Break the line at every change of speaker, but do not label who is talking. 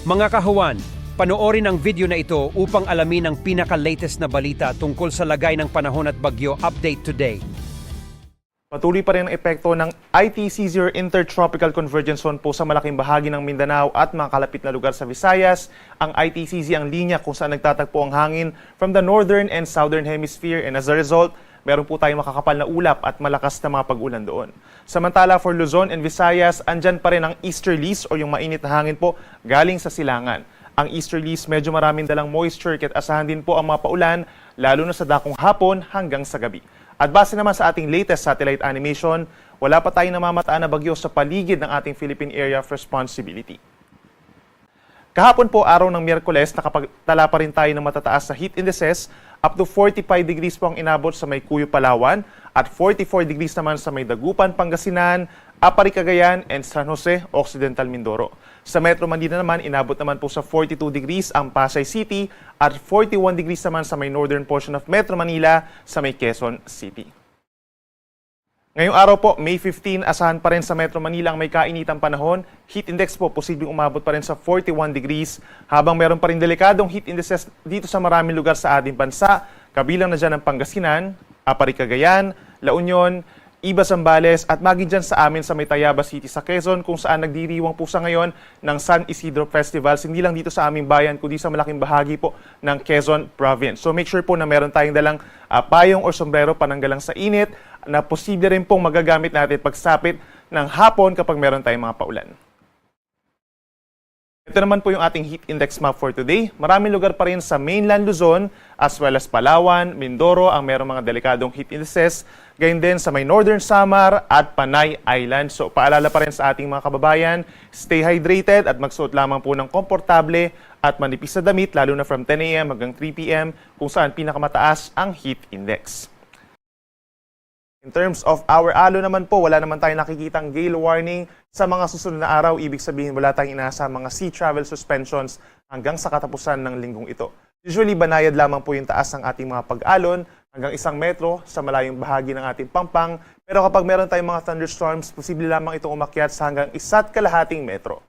Mga kahuwan, panoorin ang video na ito upang alamin ang pinaka-latest na balita tungkol sa lagay ng panahon at bagyo update today.
Patuloy pa rin ang epekto ng ITCZ or Intertropical Convergence Zone po sa malaking bahagi ng Mindanao at mga kalapit na lugar sa Visayas. Ang ITCZ ang linya kung saan nagtatagpo ang hangin from the northern and southern hemisphere, and as a result, meron po tayong makakapal na ulap at malakas na mga pag-ulan doon. Samantala for Luzon and Visayas, andyan pa rin ang easterlies o yung mainit na hangin po galing sa silangan. Ang easterlies medyo maraming dalang moisture kaya asahan din po ang mga paulan lalo na sa dakong hapon hanggang sa gabi. At base naman sa ating latest satellite animation, wala pa tayong namamataan na bagyo sa paligid ng ating Philippine Area of Responsibility. Kahapon po, araw ng Miyerkules, nakapagtala pa rin tayo ng matataas sa heat indices. Up to 45 degrees po ang inabot sa may Cuyo, Palawan at 44 degrees naman sa may Dagupan, Pangasinan, Apari, Cagayan, and San Jose, Occidental Mindoro. Sa Metro Manila naman, inabot naman po sa 42 degrees ang Pasay City at 41 degrees naman sa may northern portion of Metro Manila sa may Quezon City. Ngayong araw po, May 15, asahan pa rin sa Metro Manila ang may kainitang panahon. Heat index po, posibleng umabot pa rin sa 41 degrees, habang meron pa rin delikadong heat indices dito sa maraming lugar sa ating bansa. Kabilang na dyan ang Pangasinan, Apari, Cagayan, La Union, Iba, Zambales at maging dyan sa amin sa may Tayabas City sa Quezon, kung saan nagdiriwang po sa ngayon ng San Isidro Festivals, hindi lang dito sa aming bayan kundi sa malaking bahagi po ng Quezon Province. So make sure po na meron tayong dalang payong o sombrero pananggalang sa init na posible rin pong magagamit natin pagsapit ng hapon kapag meron tayong mga paulan. Ito naman po yung ating heat index map for today. Maraming lugar pa rin sa mainland Luzon as well as Palawan, Mindoro ang merong mga delikadong heat indices. Gayun din sa may Northern Samar at Panay Island. So paalala pa rin sa ating mga kababayan, stay hydrated at magsuot lamang po ng komportable at manipis na damit lalo na from 10 a.m. hanggang 3 p.m. kung saan pinakamataas ang heat index. In terms of our alo naman po, wala naman tayong nakikitang gale warning sa mga susunod na araw. Ibig sabihin, wala tayong inaasa mga sea travel suspensions hanggang sa katapusan ng linggong ito. Usually, banayad lamang po yung taas ng ating mga pag-alon hanggang 1 metro sa malayong bahagi ng ating pampang. Pero kapag meron tayong mga thunderstorms, posible lamang itong umakyat sa hanggang 1.5 metro.